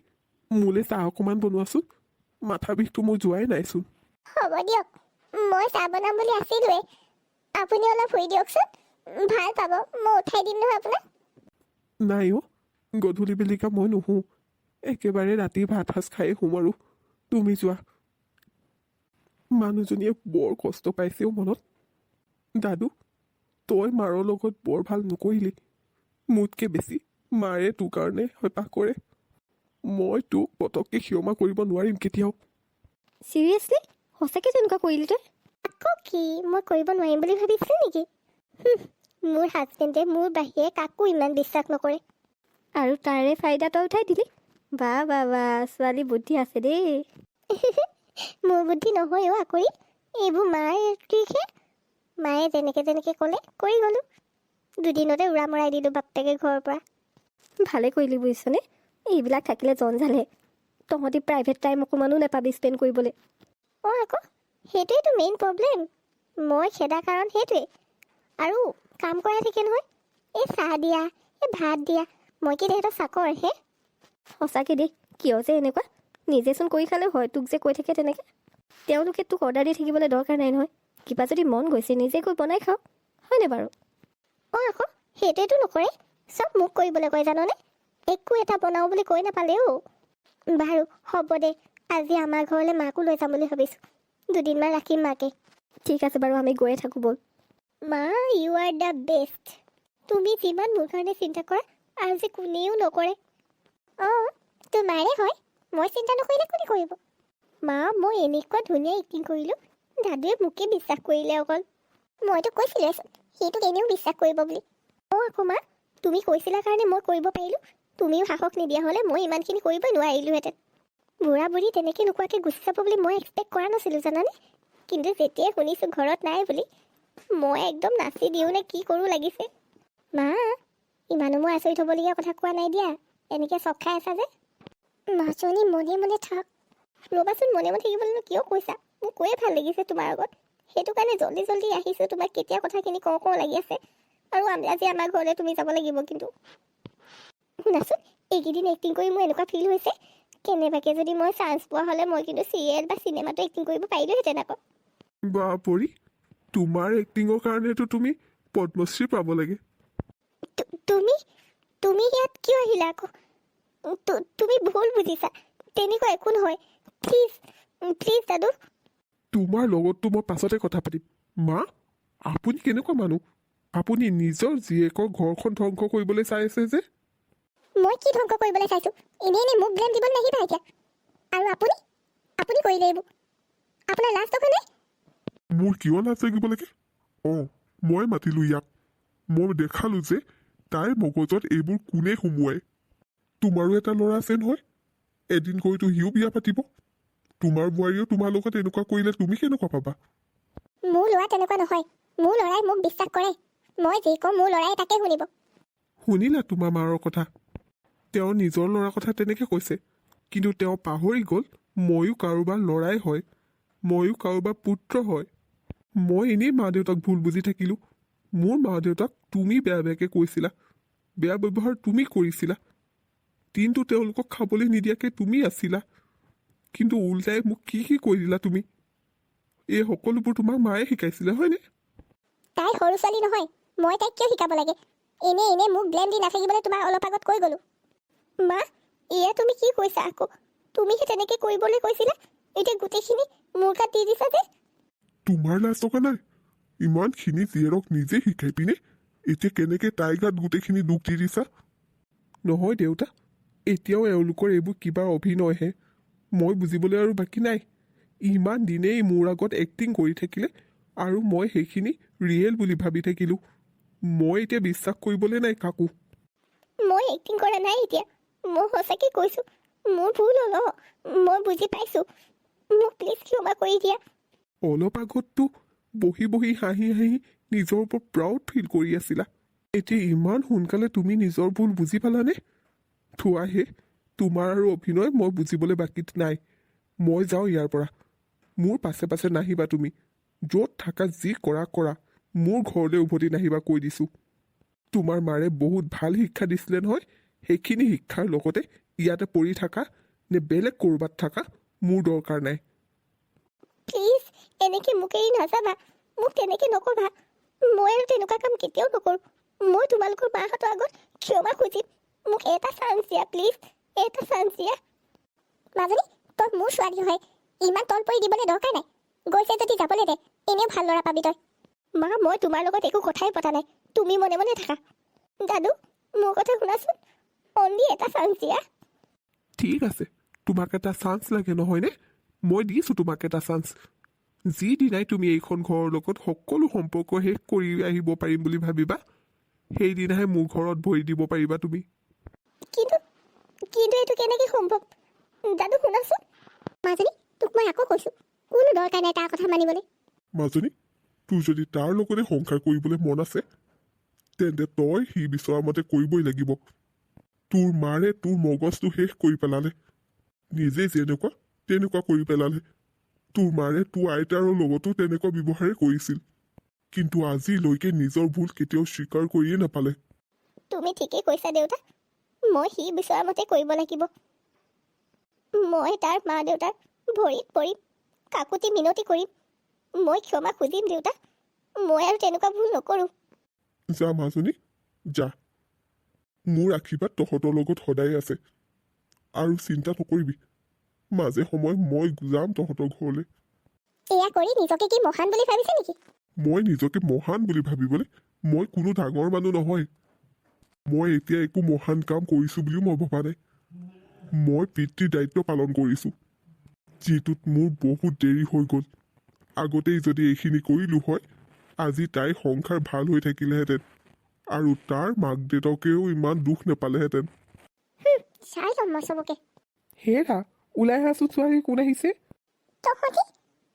মোলৈ চাহ অকণমান বনোৱাচোন। মাথা বিষটো মোৰ যোৱাই নাইচোন। হ'ব দিয়ক, মই চাহ বনাম বুলি আছিলোৱে। আপুনি অলপ শুই দিয়কচোন, ভাল পাব। মই উঠাই দিম নহয় আপোনাক। নাই অ', গধূলি বেলিকা মই নুশু। একেবাৰে ৰাতি ভাত সাজ খায়ে শুম আৰু। তুমি যোৱা। মানুহজনীয়ে বৰ কষ্ট পাইছেও মনত। দাদু, তই মাৰৰ লগত বৰ ভাল নকৰিলি। মোতকৈ বেছি মাৰে তোৰ কাৰণে হেঁপাহ কৰে। মই তোক পটককৈ ক্ষমা কৰিব নোৱাৰিম কেতিয়াও। চিৰিয়াছলি? সঁচাকৈ তেনেকুৱা কৰিলি তই? আকৌ কি মই কৰিব নোৱাৰিম বুলি ভাবিছোঁ নেকি? মোৰ হাজবেণ্ডে মোৰ বাহিৰে কাকো ইমান বিশ্বাস নকৰে। আৰু তাৰে ফাইদা তই উঠাই দিলি? বা বা বা, ছোৱালী বুদ্ধি আছে দেই। মোৰ বুদ্ধি নহয়ও আকৰি, এইবোৰ মাৰ দিশে। মায়ে যেনেকৈ ক'লে কৰি গ'লোঁ। দুদিনতে উৰা মৰাই দিলোঁ বাপেকে ঘৰৰ পৰা। ভালে কৰিলি বুজিছনে? এইবিলাক থাকিলে জঞ্জালহে। তহঁতি প্ৰাইভেট টাইম অকণমানো নাপাবি স্পেণ্ড কৰিবলৈ। অঁ আকৌ, সেইটোৱেইতো মেইন প্ৰব্লেম। মই খেদা কাৰণ সেইটোৱেই। আৰু কাম কৰাই থাকে নহয়, এই চাহ দিয়া, এই ভাত দিয়া। মই কি তেহেঁতৰ চাকৰ হে? সঁচাকৈ দেই, কিয় যে এনেকুৱা? নিজেচোন কৰি খালেও হয়, তোক যে কৈ থাকে তেনেকৈ। তেওঁলোকে তোক অৰ্ডাৰ দি থাকিবলৈ দৰকাৰ নাই নহয়। কিবা যদি মন গৈছে নিজে গৈ বনাই খাওঁ, হয়নে বাৰু? অঁ আকৌ, সেইটোৱেতো নকৰে। চব মোক কৰিবলৈ কয় জাননে? একো এটা বনাওঁ বুলি কৈ নাপালেও। বাৰু হ'ব দে, আজি আমাৰ ঘৰলৈ মাকো লৈ যাম বুলি ভাবিছোঁ। দুদিনমান ৰাখিম মাকে। ঠিক আছে বাৰু, আমি গৈয়ে থাকোঁ ব'ল। মা, ইউ আৰ দ্য বেষ্ট। তুমি যিমান মোৰ কাৰণে চিন্তা কৰা আৰু যে কোনেও নকৰে। অঁ, তোমাৰে হয়। মই চিন্তা নকৰিলে কোনে কৰিব? মা, মই এনেকুৱা ধুনীয়া এক্টিং কৰিলোঁ, দাদুৱে মোকে বিশ্বাস কৰিলে অকল। মইতো কৈছিলোঁচোন, সিটোক এনেও বিশ্বাস কৰিব বুলি। অঁ আকৌ মা, তুমি কৈছিলা কাৰণে মই কৰিব পাৰিলোঁ। তুমিও সাহস নিদিয়া হ'লে মই ইমানখিনি কৰিবই নোৱাৰিলোঁহেঁতেন। বুঢ়া বুঢ়ী তেনেকৈ নোকোৱাকৈ গুচি যাব বুলি মই এক্সপেক্ট কৰা নাছিলোঁ জানানে? কিন্তু যেতিয়াই শুনিছোঁ ঘৰত নাই বুলি, মই একদম নাচি দিওঁ নে কি কৰোঁ লাগিছে। মা, ইমানো মই আচৰিত হ'বলগীয়া কথা কোৱা নাই দিয়া। এনেকৈ চখ খাই আছা যে। মাজনী মনে মনে থাক। ৰ'বাচোন, মনে মনে থাকিবলৈনো কিয় কৈছা? মোক কৈয়ে ভাল লাগিছে তোমাৰ আগত, সেইটো কাৰণে জল্দি জল্দি আহিছোঁ। তোমাক কেতিয়া কথাখিনি কওঁ কওঁ লাগি আছে। আৰু আজি আমাৰ ঘৰলৈ তুমি যাব লাগিব। কিন্তু শুনাচোন, এইকেইদিন এক্টিং কৰি মোৰ এনেকুৱা ফিল হৈছে, কেনেবাকৈ যদি মই চান্স পোৱা হ'লে মই কিন্তু চিৰিয়েল বা চিনেমাটো এক্টিং কৰিব পাৰিলোহেঁতেন আকৌ। বাপৰি, তোমাৰ এক্টিঙৰ কাৰণেতো তুমি পদ্মশ্ৰী পাব লাগে। তুমি তুমি ইয়াত কিয় আহিলা আকৌ? তুমি ভুল বুজিছা, তেনেকুৱা একো নহয়। প্লিজ প্লিজ দাদু। তোমাৰ লগততো মই পাছতে কথা পাতিম। মা, আপুনি কেনেকুৱা মানুহ? আপুনি নিজৰ জীয়েকৰ ঘৰখন ধ্বংস কৰিবলৈ চাই আছে যে? মই কি ধ্বংস কৰিবলৈ চাইছোঁ? এনেই মোক ব্লেম দিবলৈ নাহিবা এতিয়া। আৰু আপুনি আপুনি কৰিলে এইবোৰ, আপোনাৰ লাজ টকা নাই? মোৰ কিয় লাজ লাগিব লাগে? মই মাতিলোঁ ইয়াক। মই দেখালোঁ যে তাইৰ মগজত এইবোৰ কোনে সুমুৱাই। তোমাৰো এটা ল'ৰা আছে নহয়, এদিন গৈতো সিও বিয়া পাতিব। তোমাৰ বোৱাৰীয়েও তোমাৰ লগত এনেকুৱা কৰিলে তুমি কেনেকুৱা পাবা? মোৰ ল'ৰা তেনেকুৱা নহয়। মোৰ ল'ৰাই মোক বিশ্বাস কৰে। মই যি কওঁ মোৰ ল'ৰাই তাকে শুনিব। শুনিলা তোমাৰ মাৰৰ কথা? তেওঁ নিজৰ ল'ৰাৰ কথা তেনেকৈ কৈছে, কিন্তু তেওঁ পাহৰি গ'ল ময়ো কাৰোবাৰ ল'ৰাই হয়, ময়ো কাৰোবাৰ পুত্ৰ হয়। মই এনেই মা দেউতাক ভুল বুজি থাকিলোঁ। মোৰ মা দেউতাক তুমি বেয়া বেয়াকৈ কৈছিলা, বেয়া ব্যৱহাৰ তুমি কৰিছিলা, দিনটো তেওঁলোকক খাবলৈ নিদিয়াকৈ তুমি আছিলা। কিন্তু উল্টাই মোক কি কি কৈ দিলা তুমি? এই সকলোবোৰ তোমাক মায়ে শিকাইছিলে হয়নে? তাই সৰু ছোৱালী নহয়, মই তাইক কিয় শিকাব লাগে? এনেই মোক ব্লেম দি নাথাকিবলৈ তোমাক অলপ আগত কৈ গ'লোঁ। মা, এয়া তুমি কি কৈছা আকৌ? তুমিহে তেনেকৈ কৰিবলৈ কৈছিলা, এতিয়া গোটেইখিনি মোৰ গাত দি দিছা যে। তোমাৰ লাজ টকা নাই? ইমানখিনি জীয়েৰক নিজে শিকাই পিনে এতিয়া কেনেকৈ তাইৰ গাত গোটেইখিনি দুখ দি দিছা? নহয় দেউতা, এতিয়াও এওঁলোকৰ এইবোৰ কিবা অভিনয়হে। মই বুজিবলৈ আৰু বাকী নাই। ইমান দিনেই মোৰ আগত এক্টিং কৰি থাকিলে আৰু মই সেইখিনি ৰিয়েল বুলি ভাবি থাকিলোঁ। মই এতিয়া বিশ্বাস কৰিবলৈ নাই কাকো। মই এক্টিং কৰা নাই এতিয়া, মই সঁচাকৈ কৈছোঁ। মোৰ ভুল হ'ল, মই বুজি পাইছোঁ। মোক প্লিজ ক্ষমা কৰি দিয়া। অলপ আগততো বহি বহি হাঁহি হাঁহি নিজৰ ওপৰত প্ৰাউড ফিল কৰি আছিলা। এতিয়া ইমান সোনকালে তুমি নিজৰ ভুল বুজি পালানে? থোৱাহে, তোমাৰ আৰু অভিনয় মই বুজিবলৈ বাকী নাই। মই যাওঁ ইয়াৰ পৰা। মোৰ পাছে পাছে নাহিবা তুমি। য'ত থাকা যি কৰা কৰা, মোৰ ঘৰলৈ উভতি নাহিবা কৈ দিছোঁ। তোমাৰ মাৰে বহুত ভাল শিক্ষা দিছিলে নহয়, সেইখিনি শিক্ষাৰ লগতে ইয়াতে পৰি থাকা নে বেলেগ ক'ৰবাত থাকা মোৰ দৰকাৰ নাই। প্লিজ এনেকৈ মোক এৰি নাযাবা, মোক তেনেকৈ নক'বা। মই আৰু তেনেকুৱা কাম কেতিয়াও নকৰোঁ। মই তোমালোকৰ মাহঁতৰ আগত ক্ষমা খুজিম। মোক এটা চান্স দিয়া প্লিজ, এটা চান্স দিয়া। মাজনী, তই মোৰ ছোৱালী হয়, ইমান তল পৰি দিবলৈ দৰকাৰ নাই। গৈছে যদি যাবলৈ দে, এনেও ভাল ল'ৰা পাবি তই। মা, মই তোমাৰ লগত একো কথাই পতা নাই, তুমি মনে মনে থাকা। দাদু, মোৰ কথা শুনাচোন, অনলি এটা চান্স দিয়া। ঠিক আছে, তোমাক এটা চান্স লাগে নহয়নে? মই দিছোঁ তোমাক এটা চান্স। যিদিনাই তুমি এইখন ঘৰৰ লগত সকলো সম্পৰ্ক শেষ কৰি আহিব পাৰিম বুলি ভাবিবা, সেইদিনাহে মোৰ ঘৰত ভৰি দিব পাৰিবা তুমি। কিন্তু এইটো কেনেকৈ সম্ভৱ? দাদু শুনাচোন। মাজনী, তোক মই আকৌ কৈছোঁ, কোনো দৰকাৰ নাই তাৰ কথা মানিবলৈ। মাজনী, তোৰ যদি তাৰ লগতে সংসাৰ কৰিবলৈ মন আছে, তেন্তে তই সি বিচৰা মতে কৰিবই লাগিব। তোৰ মাৰে তোৰ মগজটো শেষ কৰি পেলালে, নিজে যেনেকুৱা তেনেকুৱা কৰি পেলালে। তোৰ মাৰে তোৰ আইতাৰৰ লগতো তেনেকুৱা ব্যৱহাৰে কৰিছিল, কিন্তু আজিলৈকে নিজৰ ভুল কেতিয়াও স্বীকাৰ কৰিয়ে নাপালে। তুমি ঠিকেই কৈছা দেউতা, মই সি বিচৰা মতে কৰিব লাগিব। মই তাৰ মা দেউতাৰ ভৰিত পৰিম, কাকুতি মিনতি কৰিম। মই ক্ষমা খুজিম দেউতা, মই আৰু তেনেকুৱা ভুল নকৰোঁ। যা মাজনী, যা। মোৰ আশীৰ্বাদ তহঁতৰ লগত সদায় আছে, আৰু চিন্তা নকৰিবি। মাজে সময়ে মই যাম তহঁতৰ ঘৰলৈ। এয়া কৰি নিজকে কি মহান বুলি ভাবিছে নেকি? মই নিজকে মহান বুলি ভাবিবলৈ মই কোনো ডাঙৰ মানুহ নহয়। মই এতিয়া একো মহান কাম কৰিছোঁ বুলিও মই ভবা নাই। মই পিতৃৰ দায়িত্ব পালন কৰিছোঁ, যিটোত মোৰ বহুত দেৰি হৈ গ'ল। আগতেই যদি এইখিনি কৰিলোঁ হয়, আজি তাইৰ সংসাৰ ভাল হৈ থাকিলেহেঁতেন, আৰু তাৰ মাক দেউতাকেও ইমান দুখ নাপালেহেঁতেন। চাই ল'ম মই চবকে। হেৰা, ওলাই আহাচোন ছোৱালী, কোন আহিছে? তহঁতি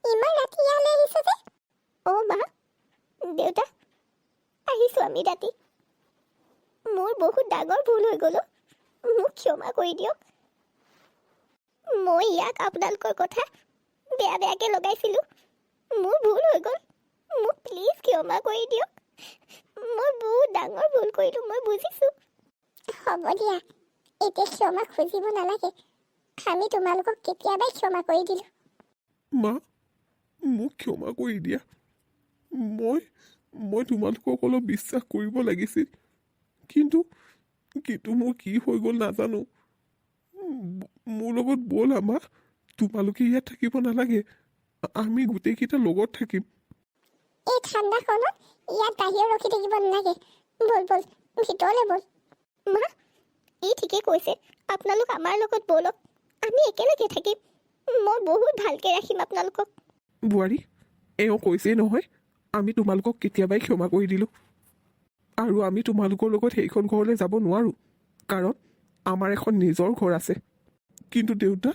ইমান ৰাতি ইয়ালৈ আহিছে যে? অ' মা, দেউতা, আহিছোঁ আমি ৰাতি। মোৰ বহুত ডাঙৰ ভুল হৈ গ'ল, মোক ক্ষমা কৰি দিয়ক। মই ইয়াক আপোনালোকৰ কথা বেয়া বেয়াকৈ লগাইছিলোঁ। মোৰ ভুল হৈ গ'ল, মোক প্লিজ ক্ষমা কৰি দিয়ক। মই বহুত ডাঙৰ ভুল কৰিলোঁ, মই বুজিছোঁ। হ'ব দিয়া, এতিয়া ক্ষমা খুজিব নালাগে। আমি তোমালোকক কেতিয়াবাই ক্ষমা কৰি দিলোঁ। মা, মোক ক্ষমা কৰি দিয়া। মই তোমালোকক অলপ বিশ্বাস কৰিব লাগিছিল, কিন্তু মোৰ কি হৈ গ'ল নাজানো। মোৰ লগত ব'ল আমা, তোমালোকে ইয়াত থাকিব নালাগে, আমি গোটেইকেইটা লগত থাকিম। এই ঠাণ্ডাখনত ইয়াত বাহিৰত ৰখি থাকিব নালাগে। ব'ল ব'ল, ভিতৰলৈ ব'ল। মা, ই ঠিকেই কৈছে, আপোনালোক আমাৰ লগত ব'লক, আমি একেলগে থাকিম। মই বহুত ভালকৈ ৰাখিম আপোনালোকক। বোৱাৰী, এওঁ কৈছেই নহয়, আমি তোমালোকক কেতিয়াবাই ক্ষমা কৰি দিলোঁ। আৰু আমি তোমালোকৰ লগত সেইখন ঘৰলৈ যাব নোৱাৰোঁ, কাৰণ আমাৰ এখন নিজৰ ঘৰ আছে। কিন্তু দেউতা,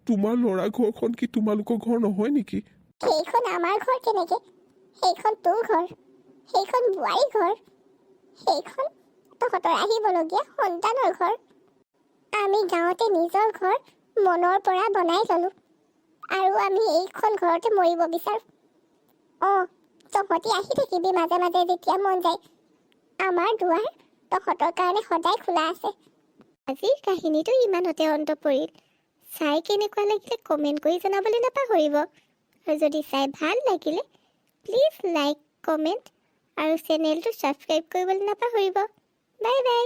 তোমাৰ ল'ৰা ঘৰখন কি তোমালোকৰ ঘৰ নহয় নেকি? সেইখন আমাৰ ঘৰ কেনেকৈ? সেইখন তোৰ ঘৰ, সেইখন বোৱাৰীৰ ঘৰ, সেইখন তহঁতৰ আহিবলগীয়া সন্তানৰ ঘৰ। আমি গাঁৱতে নিজৰ ঘৰ মনৰ পৰা বনাই ল'লোঁ, আৰু আমি এইখন ঘৰতে মৰিব বিচাৰোঁ। অঁ, তহঁতি আহি থাকিবি মাজে মাজে যেতিয়া মন যায়। আমাৰ দুৱাৰ তহঁতৰ কাৰণে সদায় খোলা আছে। আজিৰ কাহিনীটো ইমানতে অন্ত পৰিল। চাই কেনেকুৱা লাগিলে কমেণ্ট কৰি জনাবলৈ নাপাহৰিব। আৰু যদি চাই ভাল লাগিলে প্লিজ লাইক, কমেণ্ট আৰু চেনেলটো ছাবস্ক্ৰাইব কৰিবলৈ নাপাহৰিব। Bye bye.